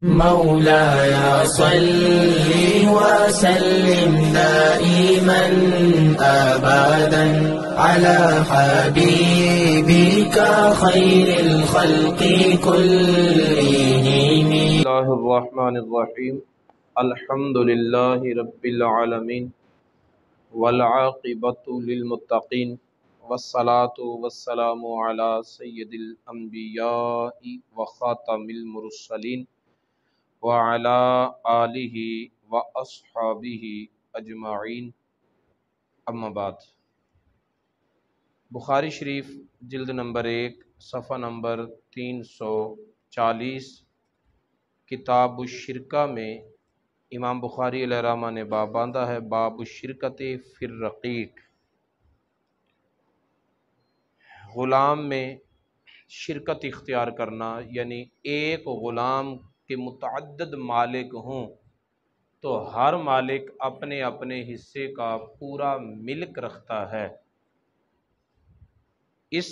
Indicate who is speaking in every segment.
Speaker 1: مولاي صل وسلم دائما أبدا على حبيبك خير الخلق كلهم.
Speaker 2: بسم الله الرحمن الرحيم. الحمد لله رب العالمين والعاقبة للمتقين والصلاة والسلام على سيد الأنبياء وخاتم المرسلين وعلى آله وأصحابه أجمعين. اما بعد. بخاری شریف جلد نمبر 1 صفحہ نمبر 340 کتاب الشرکہ میں امام بخاری علیہ الرحمہ نے باب باندھا ہے، باب الشرکت فی الرقیق، غلام میں شرکت اختیار کرنا، یعنی ایک غلام کے متعدد مالک ہوں تو ہر مالک اپنے اپنے حصے کا پورا ملک رکھتا ہے۔ اس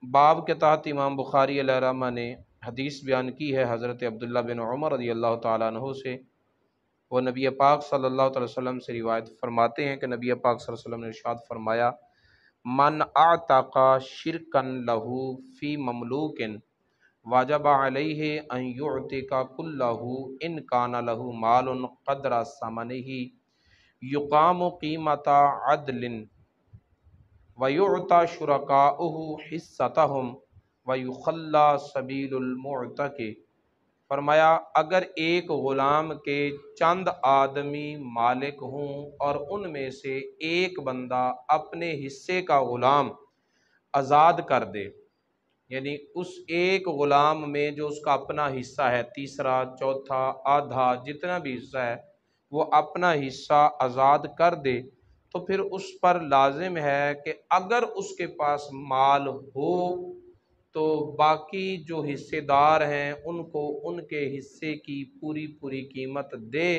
Speaker 2: باب کے تحت امام بخاری علیہ الرحمہ نے حدیث بیان کی ہے حضرت عبداللہ بن عمر رضی اللہ تعالیٰ عنہ سے۔ وہ نبی پاک صلی اللہ علیہ وسلم سے روایت فرماتے ہیں کہ نبی پاک صلی اللہ علیہ وسلم نے ارشاد فرمایا، من اعتق شرکا لہ فی مملوک واجب علیہ ان یعتق کلہ ان کان لہ مال قدر ثمنہ یقام قیمت عدل وَيُعْطَى شُرَكَاؤُهُ حِصَّتَهُمْ وَيُخَلَّى سَبِيلُ الْمُعْتَقِ۔ فرمایا اگر ایک غلام کے چند آدمی مالک ہوں اور ان میں سے ایک بندہ اپنے حصے کا غلام آزاد کر دے، یعنی اس ایک غلام میں جو اس کا اپنا حصہ ہے، تیسرا، چوتھا، آدھا، جتنا بھی حصہ ہے وہ اپنا حصہ آزاد کر دے، تو پھر اس پر لازم ہے کہ اگر اس کے پاس مال ہو تو باقی جو حصے دار ہیں ان کو ان کے حصے کی پوری قیمت دے،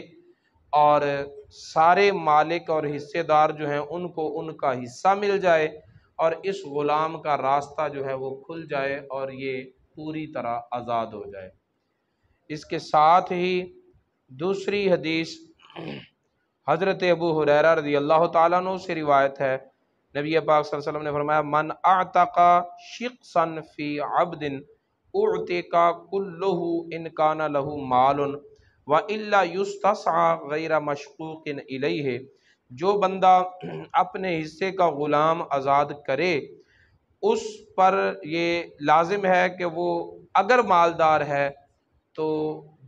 Speaker 2: اور سارے مالک اور حصے دار جو ہیں ان کو ان کا حصہ مل جائے، اور اس غلام کا راستہ جو ہے وہ کھل جائے اور یہ پوری طرح آزاد ہو جائے۔ اس کے ساتھ ہی دوسری حدیث حضرت ابو ہریرہ رضی اللہ تعالیٰ عنہ سے روایت ہے، نبی پاک صلی اللہ علیہ وسلم نے فرمایا، من اعتق شخصا فی عبد اعتق کلہ ان کان لہ مال والا یستسعى غیر مشقوق الیہ۔ جو بندہ اپنے حصے کا غلام آزاد کرے اس پر یہ لازم ہے کہ وہ اگر مالدار ہے تو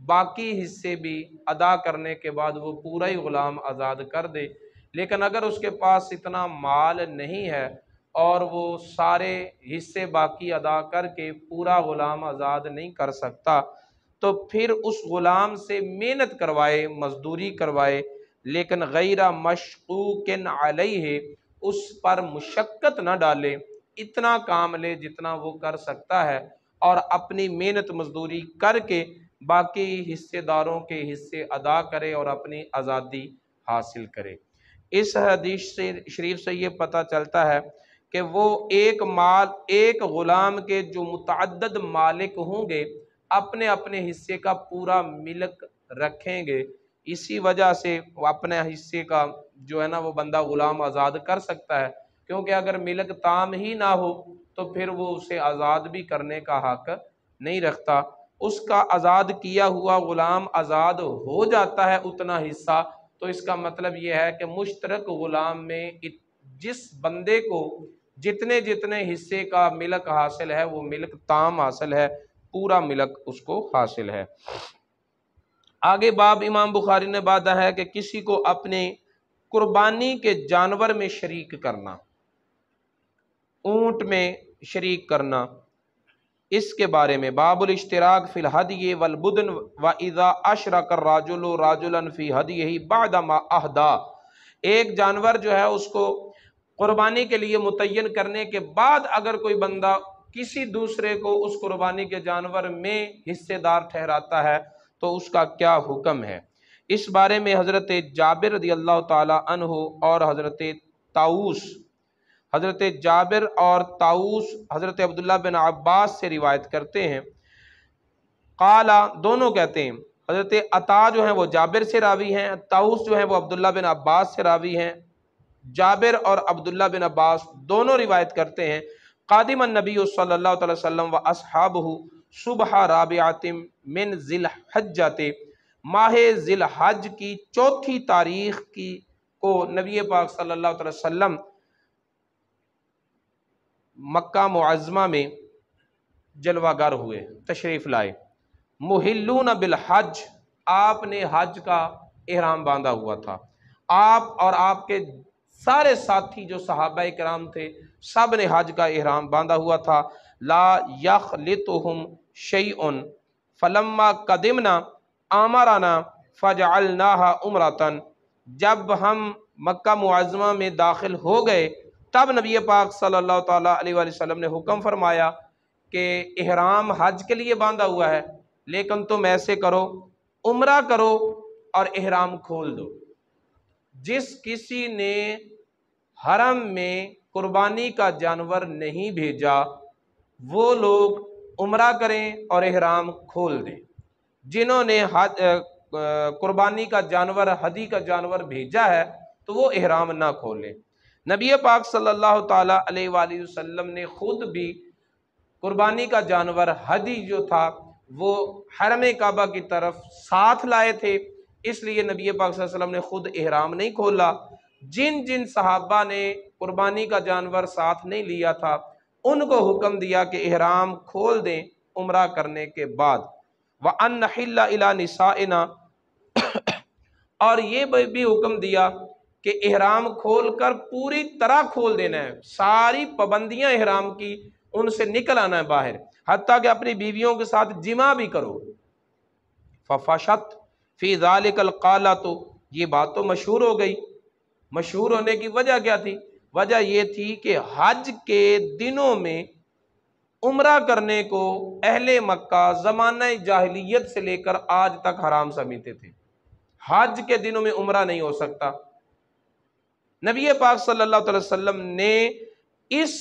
Speaker 2: باقی حصے بھی ادا کرنے کے بعد وہ پورا ہی غلام آزاد کر دے، لیکن اگر اس کے پاس اتنا مال نہیں ہے اور وہ سارے حصے باقی ادا کر کے پورا غلام آزاد نہیں کر سکتا تو پھر اس غلام سے محنت کروائے، مزدوری کروائے، لیکن غیر مشقوق علیہ، اس پر مشقت نہ ڈالے، اتنا کام لے جتنا وہ کر سکتا ہے اور اپنی محنت مزدوری کر کے باقی حصے داروں کے حصے ادا کرے اور اپنی آزادی حاصل کرے۔ اس حدیث شریف سے یہ پتہ چلتا ہے کہ وہ ایک غلام کے جو متعدد مالک ہوں گے اپنے اپنے حصے کا پورا ملک رکھیں گے، اسی وجہ سے وہ اپنے حصے کا جو ہے نا وہ بندہ غلام آزاد کر سکتا ہے، کیونکہ اگر ملک تام ہی نہ ہو تو پھر وہ اسے آزاد بھی کرنے کا حق نہیں رکھتا۔ اس کا آزاد کیا ہوا غلام آزاد ہو جاتا ہے اتنا حصہ، تو اس کا مطلب یہ ہے کہ مشترک غلام میں جس بندے کو جتنے حصے کا ملک حاصل ہے وہ ملک تام حاصل ہے، پورا ملک اس کو حاصل ہے۔ آگے باب امام بخاری نے باندھا ہے کہ کسی کو اپنے قربانی کے جانور میں شریک کرنا، اونٹ میں شریک کرنا، اس کے بارے میں باب الاشتراک فی الہدی والبدن واذا اشرک الرجل رجلا فی ہدیہ بعد ما اہدی۔ ایک جانور جو ہے اس کو قربانی کے لیے متعین کرنے کے بعد اگر کوئی بندہ کسی دوسرے کو اس قربانی کے جانور میں حصے دار ٹھہراتا ہے تو اس کا کیا حکم ہے۔ اس بارے میں حضرت جابر رضی اللہ تعالی عنہ اور حضرت جابر اور طاؤس حضرت عبداللہ بن عباس سے روایت کرتے ہیں، قالا، دونوں کہتے ہیں، حضرت عطا جو ہیں وہ جابر سے راوی ہیں، طاؤس جو ہیں وہ عبداللہ بن عباس سے راوی ہیں۔ جابر اور عبداللہ بن عباس دونوں روایت کرتے ہیں، قادم النبی صلی اللہ علیہ وسلم و اصحابہ صبح رابعۃ من ذی الحجۃ، ماہ ذی الحج کی چوتھی تاریخ کی کو نبی پاک صلی اللہ علیہ وسلم مکہ معظمہ میں جلوہ گر ہوئے، تشریف لائے۔ محلون بالحج، آپ نے حج کا احرام باندھا ہوا تھا، آپ اور آپ کے سارے ساتھی جو صحابہ کرام تھے سب نے حج کا احرام باندھا ہوا تھا۔ لا یخلطہم شیء فلما قدمنا امرنا فجعلناها عمرۃ، جب ہم مکہ معظمہ میں داخل ہو گئے تب نبی پاک صلی اللہ تعالیٰ علیہ وآلہ وسلم نے حکم فرمایا کہ احرام حج کے لیے باندھا ہوا ہے، لیکن تم ایسے کرو، عمرہ کرو اور احرام کھول دو۔ جس کسی نے حرم میں قربانی کا جانور نہیں بھیجا وہ لوگ عمرہ کریں اور احرام کھول دیں، جنہوں نے قربانی کا جانور، ہدی کا جانور بھیجا ہے تو وہ احرام نہ کھولیں۔ نبی پاک صلی اللہ تعالیٰ علیہ وآلہ وسلم نے خود بھی قربانی کا جانور ہدی جو تھا وہ حرم کعبہ کی طرف ساتھ لائے تھے، اس لیے نبی پاک صلی اللہ علیہ وسلم نے خود احرام نہیں کھولا۔ جن جن صحابہ نے قربانی کا جانور ساتھ نہیں لیا تھا ان کو حکم دیا کہ احرام کھول دیں عمرہ کرنے کے بعد۔ وَأَن نَحِلَّ إِلَى نِسَائِنَا، اور یہ بھی حکم دیا کہ احرام کھول کر پوری طرح کھول دینا ہے، ساری پابندیاں احرام کی ان سے نکل آنا ہے باہر، حتیٰ کہ اپنی بیویوں کے ساتھ جمع بھی کرو۔ فَفَشَتْ فِي ذَلِكَ الْقَالَةُ، یہ بات تو مشہور ہو گئی۔ مشہور ہونے کی وجہ کیا تھی؟ وجہ یہ تھی کہ حج کے دنوں میں عمرہ کرنے کو اہل مکہ زمانہ جاہلیت سے لے کر آج تک حرام سمجھتے تھے، حج کے دنوں میں عمرہ نہیں ہو سکتا۔ نبی پاک صلی اللہ علیہ وسلم نے اس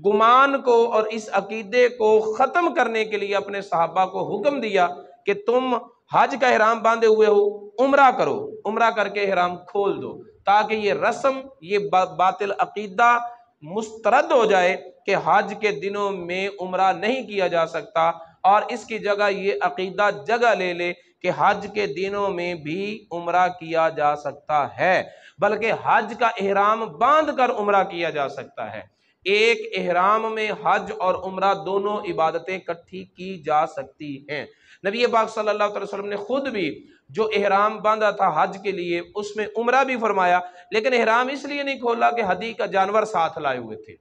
Speaker 2: گمان کو اور اس عقیدے کو ختم کرنے کے لیے اپنے صحابہ کو حکم دیا کہ تم حج کا احرام باندھے ہوئے ہو، عمرہ کرو، عمرہ کر کے احرام کھول دو، تاکہ یہ رسم، یہ باطل عقیدہ مسترد ہو جائے کہ حج کے دنوں میں عمرہ نہیں کیا جا سکتا، اور اس کی جگہ یہ عقیدہ جگہ لے لے کہ حج کے دنوں میں بھی عمرہ کیا جا سکتا ہے، بلکہ حج کا احرام باندھ کر عمرہ کیا جا سکتا ہے۔ ایک احرام میں حج اور عمرہ دونوں عبادتیں اکٹھی کی جا سکتی ہیں۔ نبی پاک صلی اللہ علیہ وسلم نے خود بھی جو احرام باندھا تھا حج کے لیے اس میں عمرہ بھی فرمایا، لیکن احرام اس لیے نہیں کھولا کہ ہدی کا جانور ساتھ لائے ہوئے تھے،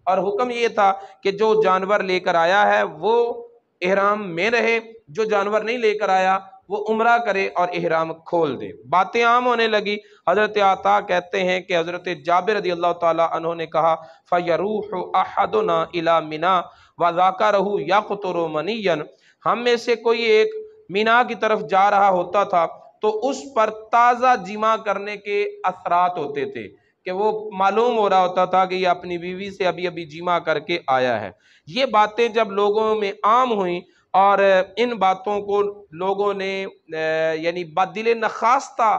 Speaker 2: اور حکم یہ تھا کہ جو جانور لے کر آیا ہے وہ احرام میں رہے، جو جانور نہیں لے کر آیا وہ عمرہ کرے اور احرام کھول دے۔ باتیں عام ہونے لگی۔ حضرت عطا کہتے ہیں کہ حضرت جابر رضی اللہ تعالیٰ عنہ نے کہا فَيَرُوحُ أَحَدُنَا إِلَى مِنَا وَذَاكَرَهُ يَقْطُرُ مَنِيًّا، ہم میں سے کوئی ایک مینا کی طرف جا رہا ہوتا تھا تو اس پر تازہ جمع کرنے کے اثرات ہوتے تھے، کہ وہ معلوم ہو رہا ہوتا تھا کہ یہ اپنی بیوی سے ابھی ابھی جمع کر کے آیا ہے۔ یہ باتیں جب لوگوں میں عام ہوئیں اور ان باتوں کو لوگوں نے یعنی بدل نخواستہ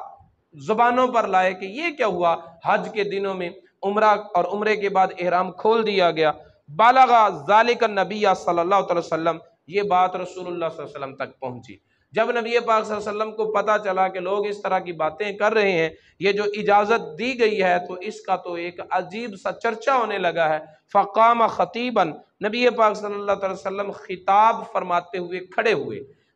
Speaker 2: زبانوں پر لائے کہ یہ کیا ہوا، حج کے دنوں میں عمرہ اور عمرے کے بعد احرام کھول دیا گیا، بالغ ذالک النبی صلی اللہ علیہ وسلم، یہ بات رسول اللہ صلی اللہ علیہ وسلم تک پہنچی۔ جب نبی پاک صلی اللہ علیہ وسلم کو پتہ چلا کہ لوگ اس طرح کی باتیں کر رہے ہیں، یہ جو اجازت دی گئی ہے تو اس کا تو ایک عجیب سا چرچا ہونے لگا ہے۔ فقام خطیبا، نبی پاک صلی اللہ علیہ وسلم خطاب فرماتے ہوئے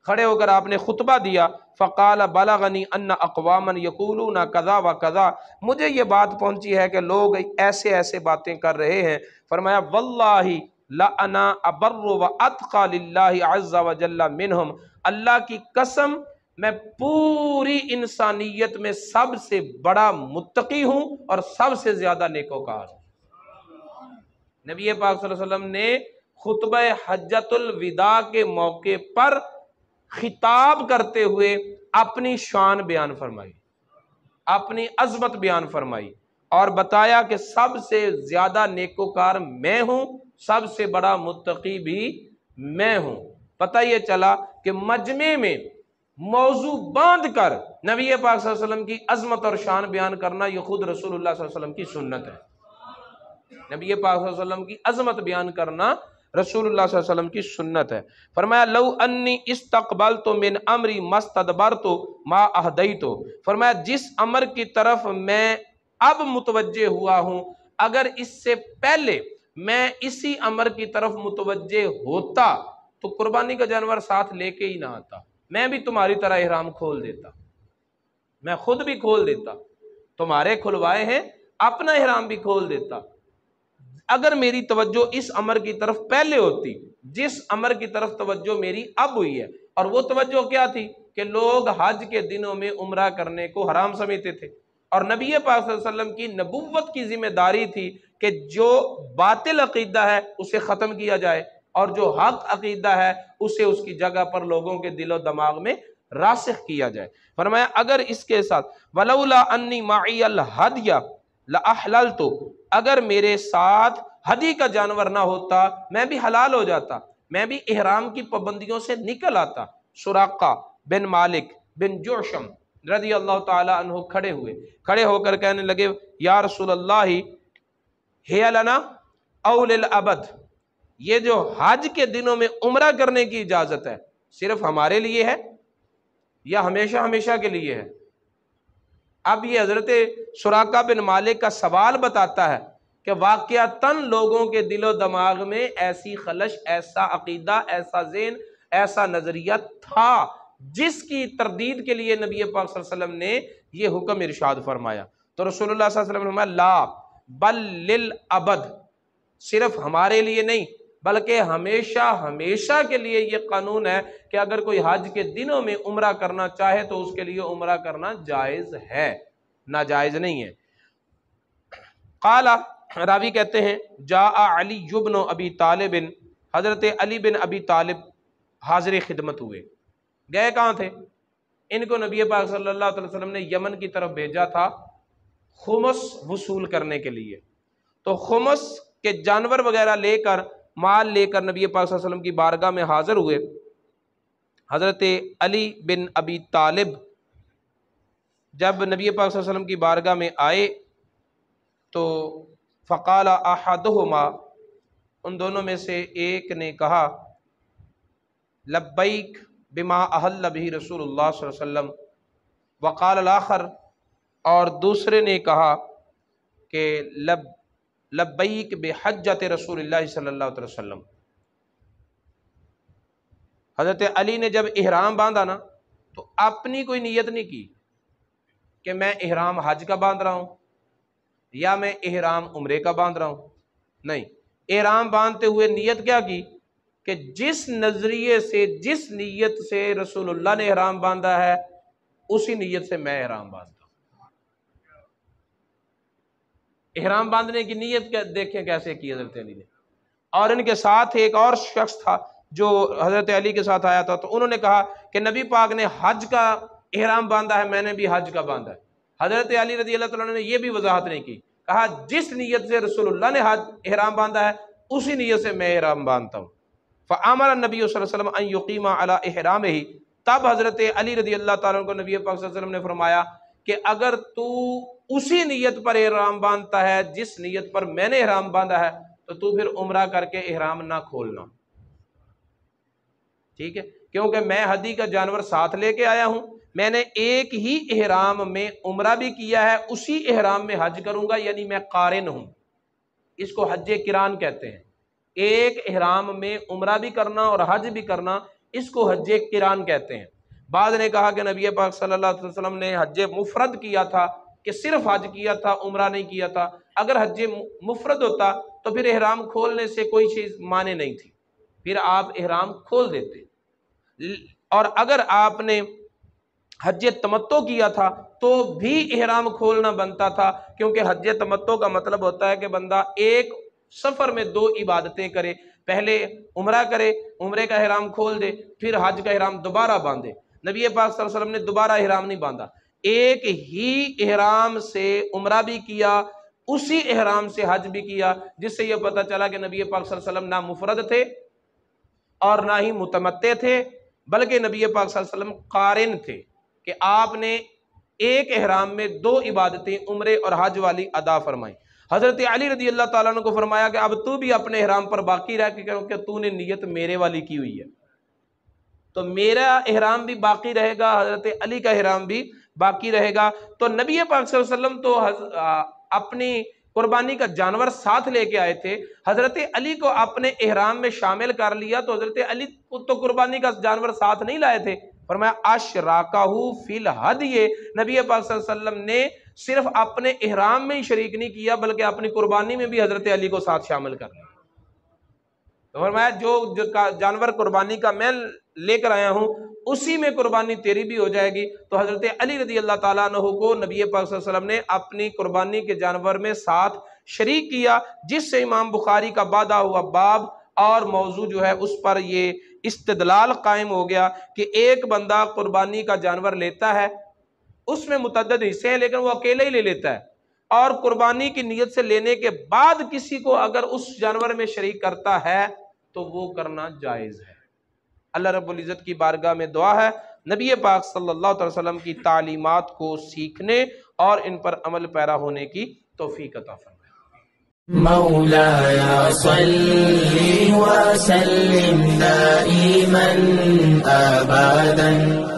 Speaker 2: کھڑے ہو کر آپ نے خطبہ دیا۔ فقال بلغنی ان اقواما یقولون کذا و کذا، مجھے یہ بات پہنچی ہے کہ لوگ ایسے ایسے باتیں کر رہے ہیں۔ فرمایا واللہ لَأَنَا أَبَرُّ وَأَتْقَى لِلَّهِ عَزَّ وَجَلَّ مِنْهُمْ، اللہ کی قسم میں پوری انسانیت میں سب سے بڑا متقی ہوں اور سب سے زیادہ نیکوکار ہوں۔ نبی پاک صلی اللہ علیہ وسلم نے خطبہ حجۃ الوداع کے موقع پر خطاب کرتے ہوئے اپنی شان بیان فرمائی، اپنی عظمت بیان فرمائی، اور بتایا کہ سب سے زیادہ نیکوکار میں ہوں، سب سے بڑا متقی بھی میں ہوں۔ پتہ یہ چلا کہ مجمع میں موضوع باندھ کر نبی پاک صلی اللہ علیہ وسلم کی عظمت اور شان بیان کرنا، یہ خود رسول اللہ صلی اللہ علیہ وسلم کی سنت ہے۔ نبی پاک صلی اللہ علیہ وسلم کی عظمت بیان کرنا رسول اللہ صلی اللہ علیہ وسلم کی سنت ہے۔ فرمایا لو انی استقبلت من امری مستدبرت ما اهدیت، فرمایا جس امر کی طرف میں اب متوجہ ہوا ہوں، اگر اس سے پہلے میں اسی امر کی طرف متوجہ ہوتا تو قربانی کا جانور ساتھ لے کے ہی نہ آتا، میں بھی تمہاری طرح احرام کھول دیتا، میں خود بھی کھول دیتا، تمہارے کھلوائے ہیں اپنا احرام بھی کھول دیتا، اگر میری توجہ اس امر کی طرف پہلے ہوتی جس امر کی طرف توجہ میری اب ہوئی ہے۔ اور وہ توجہ کیا تھی کہ لوگ حج کے دنوں میں عمرہ کرنے کو حرام سمجھتے تھے، اور نبی پاک صلی اللہ علیہ وسلم کی نبوت کی ذمہ داری تھی کہ جو باطل عقیدہ ہے اسے ختم کیا جائے، اور جو حق عقیدہ ہے اسے اس کی جگہ پر لوگوں کے دل و دماغ میں راسخ کیا جائے۔ فرمایا اگر اس کے ساتھ ولولا انی معی الہدی لاحللت، اگر میرے ساتھ ہدی کا جانور نہ ہوتا میں بھی حلال ہو جاتا، میں بھی احرام کی پابندیوں سے نکل آتا۔ سراقہ بن مالک بن جعشم رضی اللہ تعالی عنہ کھڑے ہو کر کہنے لگے یا رسول اللہ ہے لنا او للابد، یہ جو حج کے دنوں میں عمرہ کرنے کی اجازت ہے صرف ہمارے لیے ہے یا ہمیشہ ہمیشہ کے لیے ہے؟ اب یہ حضرت سراقہ بن مالک کا سوال بتاتا ہے کہ واقعتاً لوگوں کے دل و دماغ میں ایسی خلش، ایسا عقیدہ، ایسا ذہن، ایسا نظریہ تھا جس کی تردید کے لیے نبی پاک صلی اللہ علیہ وسلم نے یہ حکم ارشاد فرمایا۔ تو رسول اللہ صلی اللہ علیہ وسلم نے فرمایا لا بل للابد، صرف ہمارے لیے نہیں بلکہ ہمیشہ ہمیشہ کے لیے یہ قانون ہے کہ اگر کوئی حج کے دنوں میں عمرہ کرنا چاہے تو اس کے لیے عمرہ کرنا جائز ہے، ناجائز نہیں ہے۔ قال، راوی کہتے ہیں جاء علی بن ابی طالب، حضرت علی بن ابی طالب حاضر خدمت ہوئے، گئے کہاں تھے؟ ان کو نبی پاک صلی اللہ علیہ وسلم نے یمن کی طرف بھیجا تھا خمس وصول کرنے کے لیے، تو خمس کے جانور وغیرہ لے کر، مال لے کر نبی پاک صلی اللہ علیہ وسلم کی بارگاہ میں حاضر ہوئے۔ حضرت علی بن ابی طالب جب نبی پاک صلی اللہ علیہ وسلم کی بارگاہ میں آئے تو فقال احدہما، ان دونوں میں سے ایک نے کہا لبیک بما احل بہ رسول اللہ صلی اللہ علیہ وسلم، وقال الاخر، اور دوسرے نے کہا کہ لبیک بحجۃ رسول اللہ صلی اللہ علیہ وسلم۔ حضرت علی نے جب احرام باندھا نا تو اپنی کوئی نیت نہیں کی کہ میں احرام حج کا باندھ رہا ہوں یا میں احرام عمرے کا باندھ رہا ہوں، نہیں، احرام باندھتے ہوئے نیت کیا کی کہ جس نظریے سے، جس نیت سے رسول اللہ نے احرام باندھا ہے اسی نیت سے میں احرام باندھتا ہوں۔ احرام باندھنے کی نیت دیکھیں کیسے کی حضرت علی نے۔ اور ان کے ساتھ ایک اور شخص تھا جو حضرت علی کے ساتھ آیا تھا، تو انہوں نے کہا کہ نبی پاک نے حج کا احرام باندھا ہے، میں نے بھی حج کا باندھا ہے۔ حضرت علی رضی اللہ تعالیٰ عنہ نے یہ بھی وضاحت نہیں کی، کہا جس نیت سے رسول اللہ نے حج احرام باندھا ہے اسی نیت سے میں احرام باندھتا ہوں۔ فامر النبی صلی اللہ علیہ وسلم ان یقیم علی احرامہ، تب حضرت علی رضی اللہ تعالیٰ عنہ کو نبی پاک صلی اللہ علیہ وسلم نے فرمایا کہ اگر تو اسی نیت پر احرام باندھتا ہے جس نیت پر میں نے احرام باندھا ہے تو پھر عمرہ کر کے احرام نہ کھولنا، ٹھیک ہے؟ کیونکہ میں ہدی کا جانور ساتھ لے کے آیا ہوں، میں نے ایک ہی احرام میں عمرہ بھی کیا ہے، اسی احرام میں حج کروں گا، یعنی میں قارن ہوں، اس کو حج قران کہتے ہیں۔ ایک احرام میں عمرہ بھی کرنا اور حج بھی کرنا، اس کو حج قران کہتے ہیں۔ بعض نے کہا کہ نبی پاک صلی اللہ علیہ وسلم نے حج مفرد کیا تھا کہ صرف حج کیا تھا، عمرہ نہیں کیا تھا۔ اگر حج مفرد ہوتا تو پھر احرام کھولنے سے کوئی چیز مانے نہیں تھی، پھر آپ احرام کھول دیتے۔ اور اگر آپ نے حج تمتع کیا تھا تو بھی احرام کھولنا بنتا تھا، کیونکہ حج تمتع کا مطلب ہوتا ہے کہ بندہ ایک سفر میں دو عبادتیں کرے، پہلے عمرہ کرے، عمرے کا احرام کھول دے، پھر حج کا احرام دوبارہ باندھے۔ نبی پاک صلی اللہ علیہ وسلم نے دوبارہ احرام نہیں باندھا، ایک ہی احرام سے عمرہ بھی کیا، اسی احرام سے حج بھی کیا، جس سے یہ پتہ چلا کہ نبی پاک صلی اللہ علیہ وسلم نہ مفرد تھے اور نہ ہی متمتع تھے، بلکہ نبی پاک صلی اللہ علیہ وسلم قارن تھے کہ آپ نے ایک احرام میں 2 عبادتیں عمرے اور حج والی ادا فرمائیں۔ حضرت علی رضی اللہ تعالیٰ عنہ کو فرمایا کہ اب تو بھی اپنے احرام پر باقی رہ کے کہ تو نے نیت میرے والی کی ہوئی ہے، تو میرا احرام بھی باقی رہے گا، حضرت علی کا احرام بھی باقی رہے گا۔ تو نبی پاک صلی اللہ علیہ وسلم تو اپنی قربانی کا جانور ساتھ لے کے آئے تھے، حضرت علی کو اپنے احرام میں شامل کر لیا، تو حضرت علی تو قربانی کا جانور ساتھ نہیں لائے تھے۔ فرمایا اشراکہ فی الہدی، نبی پاک صلی اللہ علیہ وسلم نے صرف اپنے احرام میں ہی شریک نہیں کیا بلکہ اپنی قربانی میں بھی حضرت علی کو ساتھ شامل کر لیا۔ تو فرمایا جو جانور قربانی کا میں لے کر آیا ہوں اسی میں قربانی تیری بھی ہو جائے گی۔ تو حضرت علی رضی اللہ تعالیٰ عنہ کو نبی پاک صلی اللہ علیہ وسلم نے اپنی قربانی کے جانور میں ساتھ شریک کیا، جس سے امام بخاری کا بادہ ہوا باب اور موضوع جو ہے اس پر یہ استدلال قائم ہو گیا کہ ایک بندہ قربانی کا جانور لیتا ہے، اس میں متعدد حصے ہیں لیکن وہ اکیلے ہی لے لیتا ہے، اور قربانی کی نیت سے لینے کے بعد کسی کو اگر اس جانور میں شریک کرتا ہے تو وہ کرنا جائز ہے۔ اللہ رب العزت کی بارگاہ میں دعا ہے نبی پاک صلی اللہ علیہ وسلم کی تعلیمات کو سیکھنے اور ان پر عمل پیرا ہونے کی توفیق عطا فرمائے۔
Speaker 1: مولاي صل وسلم دائما أبدا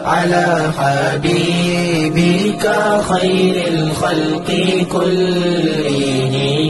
Speaker 1: على حبيبك خير الخلق كلهم